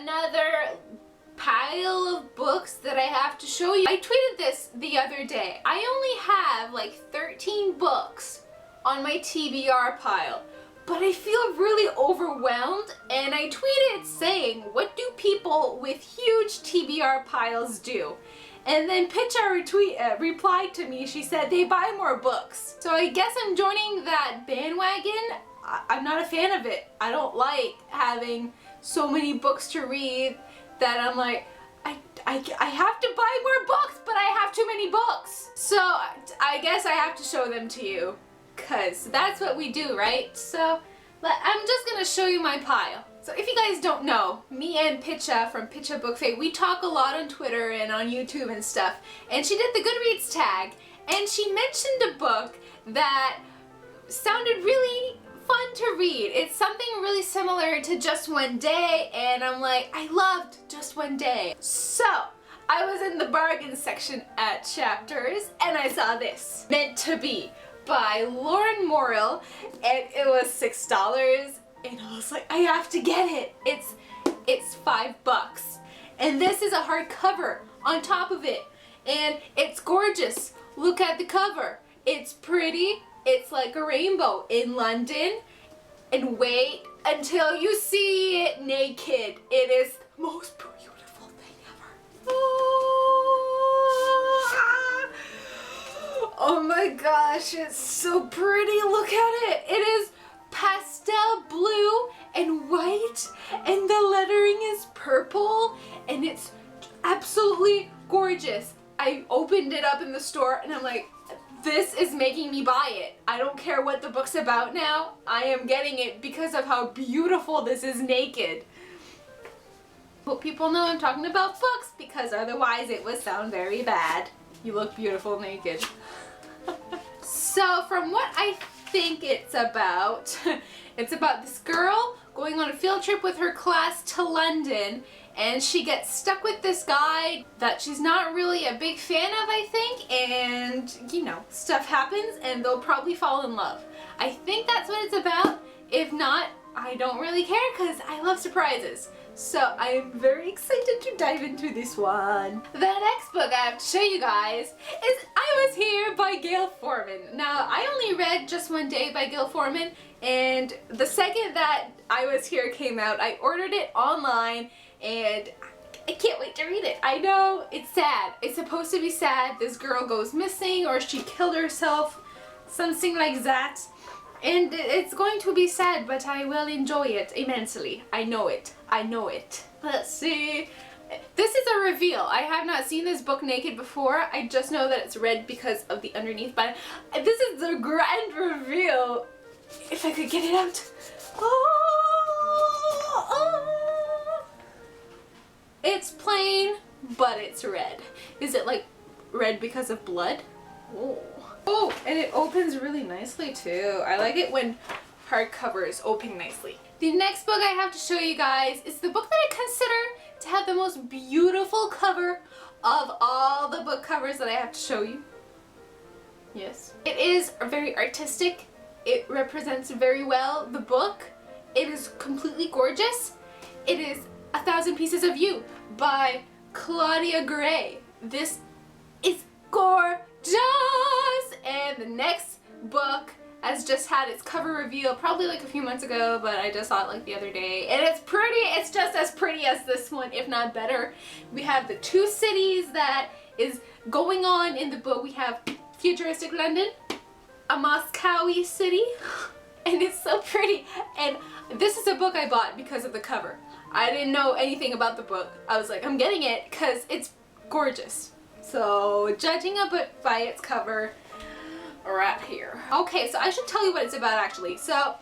another pile of books that I have to show you. I tweeted this the other day. I only have like 13 books on my TBR pile, but I feel really overwhelmed, and I tweeted saying, what do people with huge TBR piles do? And then Pitcha replied to me. She said they buy more books. So I guess I'm joining that bandwagon. I'm not a fan of it. I don't like having so many books to read that I'm like, I have to buy more books, but I have too many books. So I guess I have to show them to you, because that's what we do, right? So I'm just gonna show you my pile. So if you guys don't know, me and Pitcha from Pitcha Book Fae, we talk a lot on Twitter and on YouTube and stuff. And she did the Goodreads tag, and she mentioned a book that sounded really fun to read. It's something really similar to Just One Day, and I'm like, I loved Just One Day. So I was in the bargain section at Chapters, and I saw this, Meant to Be by Lauren Morrill, and it was $6, and I was like, I have to get it. It's $5, and this is a hardcover on top of it, and it's gorgeous. Look at the cover. It's pretty. It's like a rainbow in London, and wait until you see it naked. It is the most beautiful thing ever. Oh my gosh, it's so pretty. Look at it. It is pastel blue and white, and the lettering is purple, and it's absolutely gorgeous. I opened it up in the store, and I'm like, this is making me buy it. I don't care what the book's about now. I am getting it because of how beautiful this is naked. Hope people know I'm talking about books, because otherwise it would sound very bad. You look beautiful naked. So from what I think it's about this girl going on a field trip with her class to London, and she gets stuck with this guy that she's not really a big fan of, I think, and you know, stuff happens and they'll probably fall in love. I think that's what it's about. If not, I don't really care, because I love surprises. So I am very excited to dive into this one. The next book I have to show you guys is I Was Here by Gail Forman. Now, I only read Just One Day by Gail Forman, and the second that I Was Here came out, I ordered it online, and I can't wait to read it. I know it's sad. It's supposed to be sad. This girl goes missing, or she killed herself, something like that. And it's going to be sad, but I will enjoy it immensely. I know it. I know it. Let's see. This is a reveal. I have not seen this book naked before. I just know that it's red because of the underneath, but this is the grand reveal. If I could get it out. Oh. It's plain, but it's red. Is it like red because of blood? Oh. Oh, and it opens really nicely too. I like it when hardcovers open nicely. The next book I have to show you guys is the book that I consider to have the most beautiful cover of all the book covers that I have to show you. Yes. It is very artistic. It represents very well the book. It is completely gorgeous. It is 1,000 Pieces of You by Claudia Gray. This is gorgeous. And the next book has just had its cover reveal probably like a few months ago, but I just saw it like the other day, and it's pretty. It's just as pretty as this one, if not better. We have the two cities that is going on in the book. We have futuristic London, a Moscow-y city, and it's so pretty. And this is a book I bought because of the cover. I didn't know anything about the book. I was like, I'm getting it because it's gorgeous. So, judging a book by its cover, right here. Okay, so I should tell you what it's about actually. So,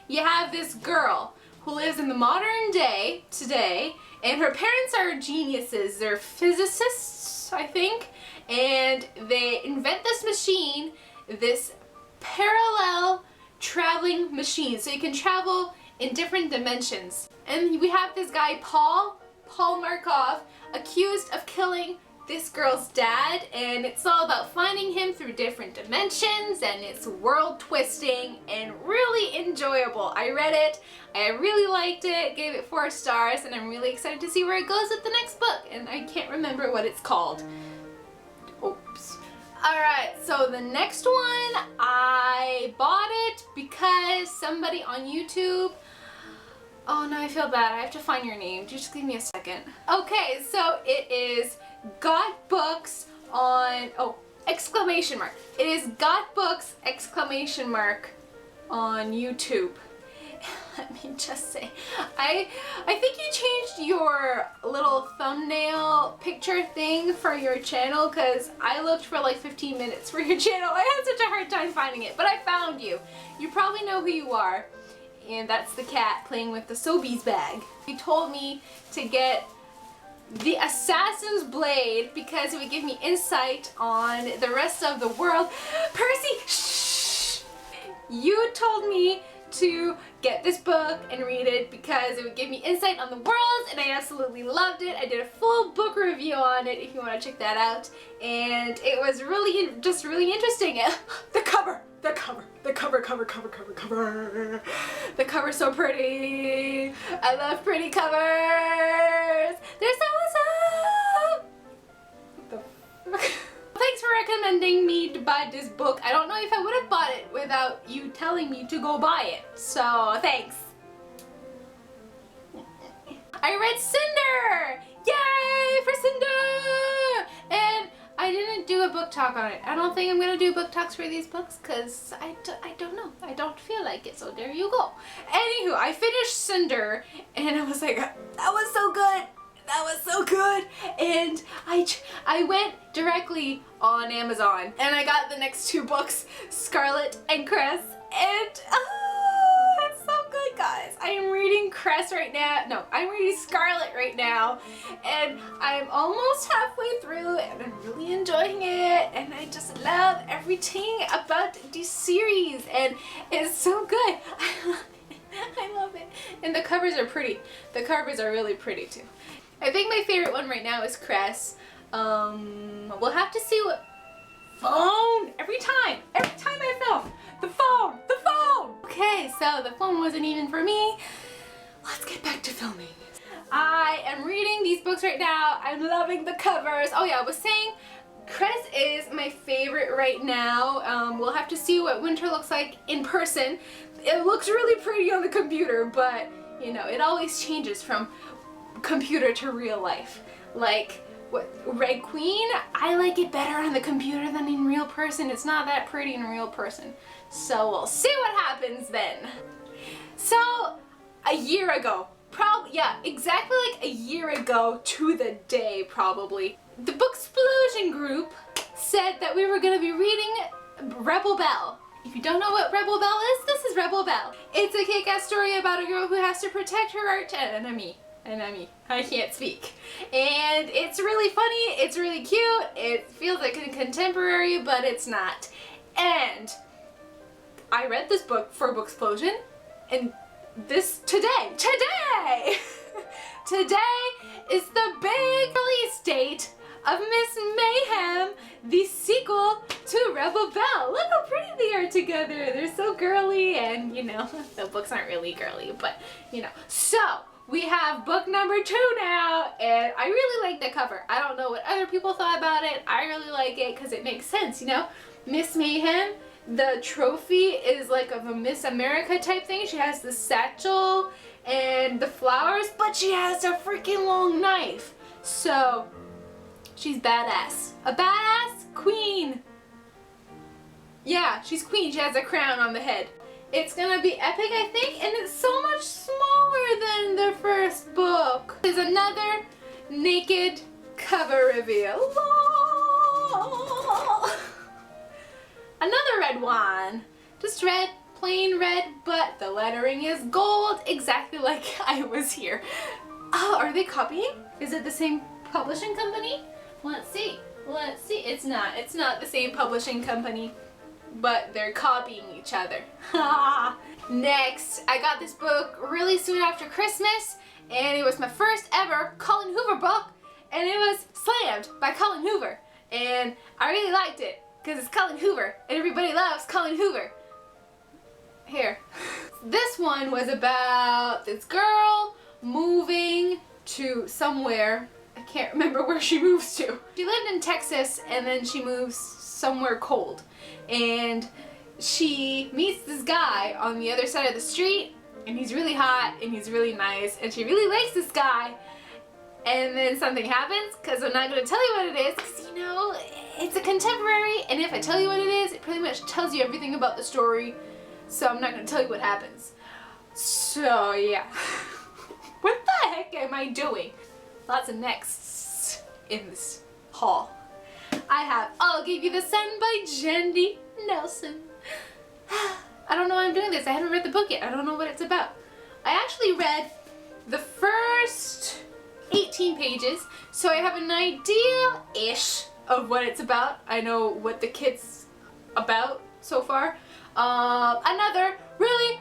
you have this girl who lives in the modern day today, and her parents are geniuses. They're physicists, I think, and they invent this machine, this parallel traveling machine, so you can travel in different dimensions. And we have this guy, Paul Markov, accused of killing this girl's dad, and it's all about finding him through different dimensions, and it's world twisting and really enjoyable. I read it, I really liked it, gave it 4 stars, and I'm really excited to see where it goes with the next book, and I can't remember what it's called. Oops. Alright, so the next one, I bought it because somebody on YouTube. Oh, now I feel bad. I have to find your name. Just give me a second. Okay, so it is Got Books on, oh, exclamation mark. It is Got Books, exclamation mark, on YouTube. Let me just say, I think you changed your little thumbnail picture thing for your channel, because I looked for like 15 minutes for your channel. I had such a hard time finding it, but I found you. You probably know who you are. And that's the cat playing with the Sobeys bag. He told me to get the Assassin's Blade because it would give me insight on the rest of the world. Percy, shh! You told me to get this book and read it because it would give me insight on the world, and I absolutely loved it. I did a full book review on it if you want to check that out, and it was really, just really interesting. The cover. The cover's so pretty. I love pretty covers. They're so awesome. What the fuck? Thanks for recommending me to buy this book. I don't know if I would have bought it without you telling me to go buy it. So thanks. I read Cinder. Yay for Cinder! And I didn't do a book talk on it. I don't think I'm gonna do book talks for these books because I don't know. I don't feel like it, so there you go. Anywho, I finished Cinder and I was like, that was so good. That was so good. And I went directly on Amazon and I got the next 2 books, Scarlet and Cress, and it's so good, guys. I am reading Cress right now. No, I'm reading Scarlet right now, and I'm almost halfway through, and I'm really enjoying it, and I just love everything about this series, and it's so good. I love it. And the covers are pretty. The covers are really pretty too. I think my favorite one right now is Cress. We'll have to see what phone every time I film. The phone. Okay, so the phone wasn't even for me. Let's get back to filming. I am reading these books right now. I'm loving the covers. Oh yeah, I was saying Cress is my favorite right now. We'll have to see what winter looks like in person. It looks really pretty on the computer, but you know, it always changes from computer to real life. Like what, Red Queen, I like it better on the computer than in real person. It's not that pretty in real person. So we'll see what happens then. So a year ago, exactly like a year ago to the day probably, the Booksplosion group said that we were going to be reading Rebel Belle. If you don't know what Rebel Belle is, this is Rebel Belle. It's a kick-ass story about a girl who has to protect her arch enemy. I can't speak. And it's really funny, it's really cute, it feels like a contemporary, but it's not. And I read this book for Booksplosion, and today is the big release date of Miss Mayhem, the sequel to Rebel Belle. Look how pretty they are together. They're so girly, and you know, the books aren't really girly, but you know. So we have book number 2 now, and I really like the cover. I don't know what other people thought about it. I really like it because it makes sense, you know? Miss Mayhem, the trophy is like of a Miss America type thing. She has the satchel and the flowers, but she has a freaking long knife. So she's badass. A badass queen. Yeah, she's queen. She has a crown on the head. It's gonna be epic, I think, and it's so much smaller than the first book. There's another naked cover reveal. Another red one. Just red, plain red, but the lettering is gold, exactly like I was here. Oh, are they copying? Is it the same publishing company? Let's see. It's not the same publishing company, but they're copying each other. Next, I got this book really soon after Christmas, and it was my first ever Colin Hoover book, and it was Slammed by Colin Hoover. And I really liked it because it's Colin Hoover and everybody loves Colin Hoover. Here. This one was about this girl moving to somewhere. I can't remember where she moves to. She lived in Texas and then she moves somewhere cold. And she meets this guy on the other side of the street, and he's really hot and he's really nice and she really likes this guy. And then something happens, because I'm not going to tell you what it is, because you know, it's a contemporary, and if I tell you what it is, it pretty much tells you everything about the story, so I'm not going to tell you what happens. So yeah. What the heck am I doing? Lots of nexts in this haul. I have I'll Give You the Sun by Jandy Nelson. I don't know why I'm doing this. I haven't read the book yet. I don't know what it's about. I actually read the first 18 pages, so I have an idea-ish of what it's about. I know what the kid's about so far. Another really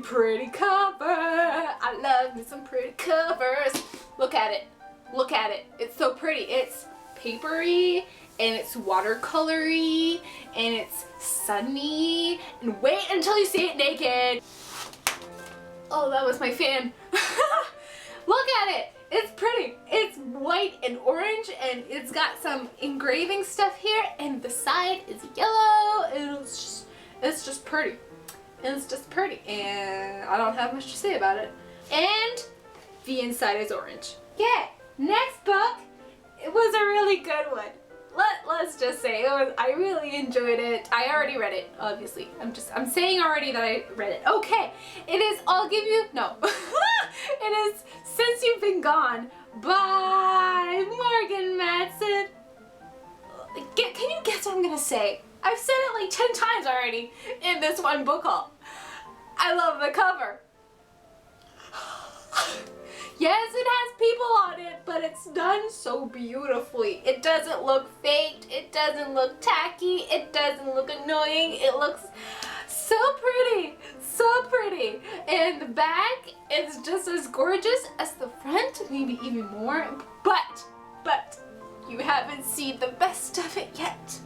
pretty cover. I love me some pretty covers. Look at it. Look at it. It's so pretty. It's papery, and it's watercolory, and it's sunny, and wait until you see it naked. Oh, that was my fan. Look at it. It's pretty. It's white and orange, and it's got some engraving stuff here, and the side is yellow, and it's just pretty. And it's just pretty, and I don't have much to say about it. And the inside is orange. Yeah. Next book, it was a really good one. Let's just say I really enjoyed it. I already read it, obviously. I'm saying already that I read it. Okay, it is I'll Give You, no. It is Since You've Been Gone by Morgan Matson. Can you guess what I'm gonna say? I've said it like 10 times already in this one book haul. I love the cover. Yes, it has people on it, but it's done so beautifully. It doesn't look faked, it doesn't look tacky, it doesn't look annoying, it looks so pretty, so pretty. And the back is just as gorgeous as the front, maybe even more, but you haven't seen the best of it yet.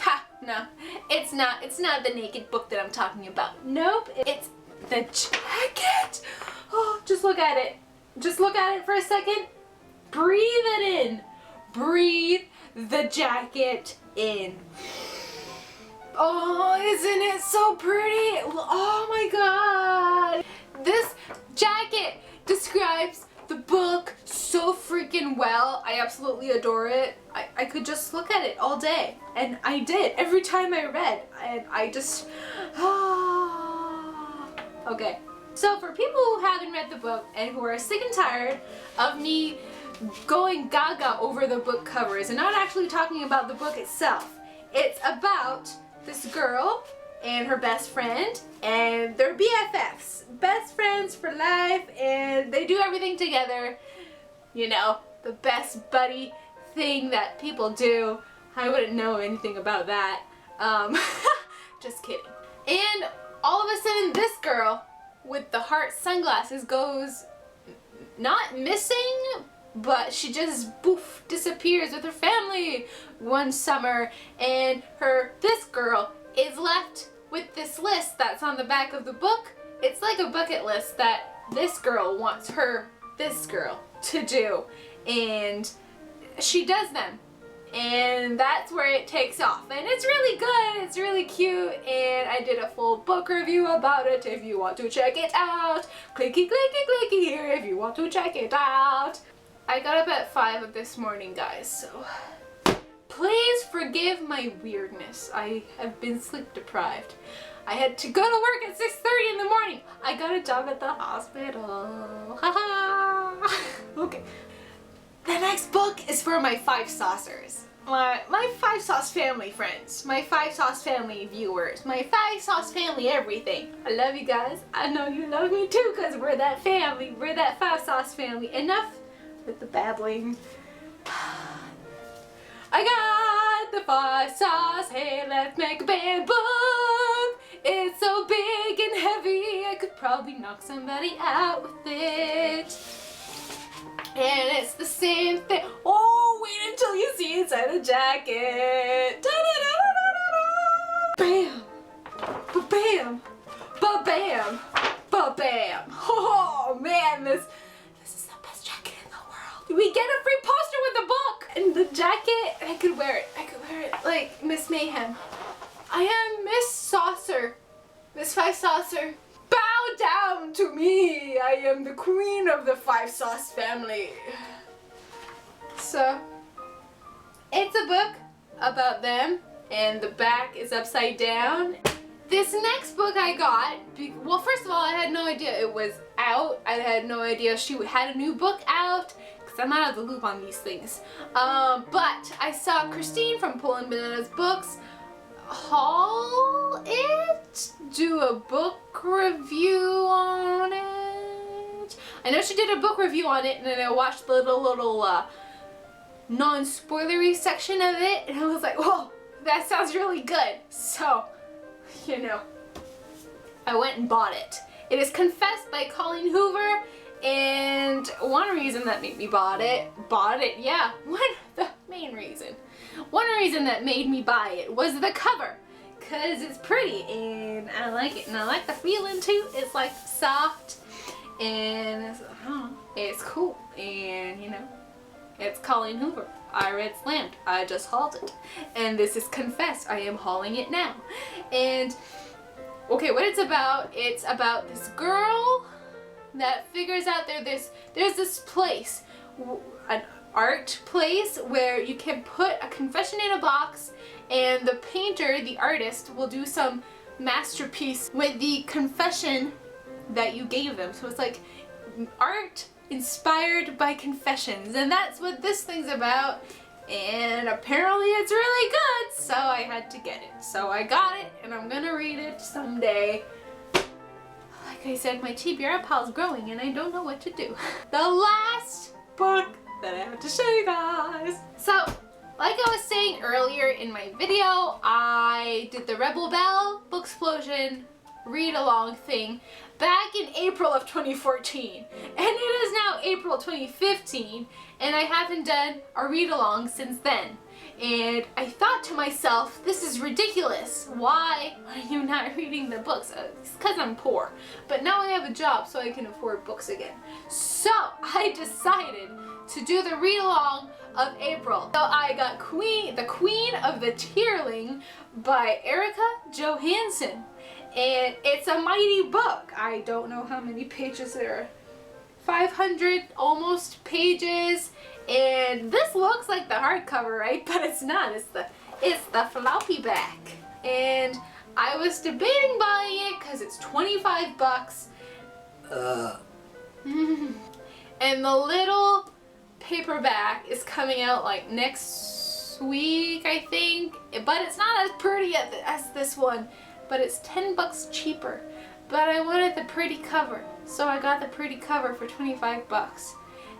Ha, no, it's not the naked book that I'm talking about. Nope, it's the jacket. Oh, just look at it. Just look at it for a second. Breathe it in. Breathe the jacket in. Oh, isn't it so pretty? Oh my god. This jacket describes the book so freaking well. I absolutely adore it. I could just look at it all day. And I did every time I read. And I just... Okay. So for people who haven't read the book and who are sick and tired of me going gaga over the book covers and not actually talking about the book itself, it's about this girl and her best friend, and they're BFFs, best friends for life, and they do everything together. You know, the best buddy thing that people do. I wouldn't know anything about that. Just kidding. And all of a sudden this girl with the heart sunglasses goes not missing, but she just poof disappears with her family one summer, and this girl is left with this list that's on the back of the book. It's like a bucket list that this girl wants this girl to do, and she does them. And that's where it takes off. And it's really good, it's really cute, and I did a full book review about it if you want to check it out. Clicky, clicky, clicky here if you want to check it out. I got up at 5 this morning, guys, so please forgive my weirdness. I have been sleep deprived. I had to go to work at 6:30 in the morning. I got a job at the hospital. Okay. The next book is for my 5 saucers. My 5 sauce family friends. My 5 sauce family viewers. My 5 sauce family everything. I love you guys. I know you love me too, because we're that family. We're that 5 sauce family. Enough with the babbling. I got the 5 sauce. Hey, let's make a band book. It's so big and heavy I could probably knock somebody out with it. And it's the same thing. Oh, wait until you see inside the jacket. Bam! Ba-bam! Ba-bam! Ba-bam! Oh man, this is the best jacket in the world. We get a free poster with the book! And the jacket, I could wear it. I could wear it like Miss Mayhem. I am Miss Saucer. Miss Five Saucer. Bow down to me! I am the queen of the Five Sauce family. So, it's a book about them, and the back is upside down. This next book I got, well, first of all, I had no idea it was out. I had no idea she had a new book out, because I'm out of the loop on these things. But I saw Christine from Pulling Bananas Books haul it, do a book review on it. I know she did a book review on it, and then I watched the little non-spoilery section of it, and I was like, whoa, that sounds really good. So, you know, I went and bought it. It is Confessed by Colleen Hoover, and one reason that made me yeah, the main reason. One reason that made me buy it was the cover, because it's pretty, and I like it, and I like the feeling too. It's like soft, and it's cool, and you know, it's Colleen Hoover. I read Slammed. I just hauled it. And this is Confessed. I am hauling it now. And, okay, what it's about this girl that figures out there's this place, an art place, where you can put a confession in a box, and the painter, the artist, will do some masterpiece with the confession that you gave them. So it's like art inspired by confessions, and that's what this thing's about, and apparently it's really good, so I had to get it. So I got it, and I'm gonna read it someday. Like I said, my TBR pile's growing, and I don't know what to do. The last book that I have to show you guys. So, like I was saying earlier in my video, I did the Rebel Bell Booksplosion read-along thing back in April of 2014, and it is now April 2015, and I haven't done a read-along since then. And I thought to myself, this is ridiculous. Why are you not reading the books? It's because I'm poor. But now I have a job, so I can afford books again. So I decided to do the read-along of April. So I got The Queen of the Tierling by Erica Johansson. And it's a mighty book. I don't know how many pages there are. 500 almost pages. And this looks like the hardcover, right? But it's not. It's the floppy back. And I was debating buying it because it's 25 bucks. And the little paperback is coming out like next week, I think. But it's not as pretty as this one. But it's 10 bucks cheaper. But I wanted the pretty cover, so I got the pretty cover for 25 bucks.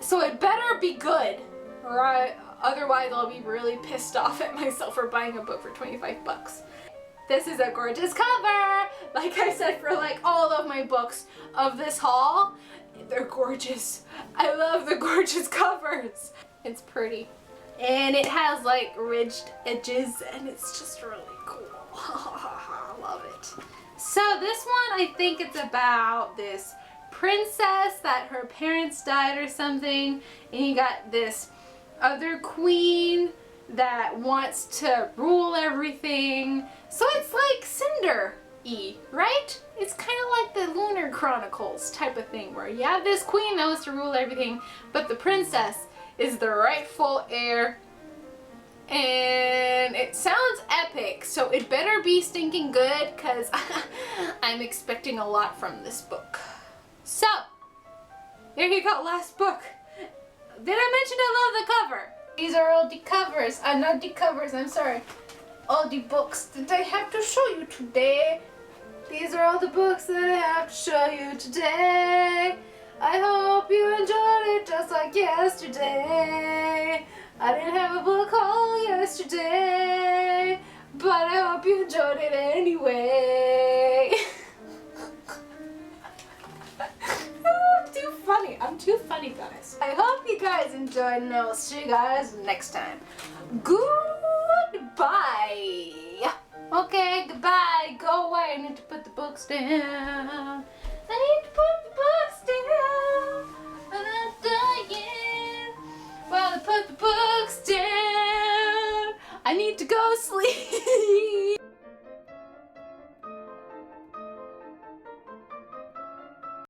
So it better be good, or otherwise I'll be really pissed off at myself for buying a book for 25 bucks. This is a gorgeous cover! Like I said, for like all of my books of this haul, they're gorgeous. I love the gorgeous covers. It's pretty. And it has like ridged edges, and it's just really cool. I love it. So this one, I think it's about this princess that her parents died or something, and you got this other queen that wants to rule everything. So it's like Cinder-y, right? It's kind of like the Lunar Chronicles type of thing, where you have this queen that wants to rule everything, but the princess is the rightful heir. And it sounds epic, so it better be stinking good, because I'm expecting a lot from this book. So, there you go, last book. Did I mention I love the cover? These are all the covers. Not the covers, I'm sorry. All the books that I have to show you today. These are all the books that I have to show you today. I hope you enjoyed it just like yesterday. I didn't have a book haul yesterday, but I hope you enjoyed it anyway. I'm too funny, guys. I hope you guys enjoyed, and I will see you guys next time. Goodbye. Okay, goodbye. Go away. I need to put the books down. I need to put the books down. I'm dying. Well, I put the books down. I need to go sleep.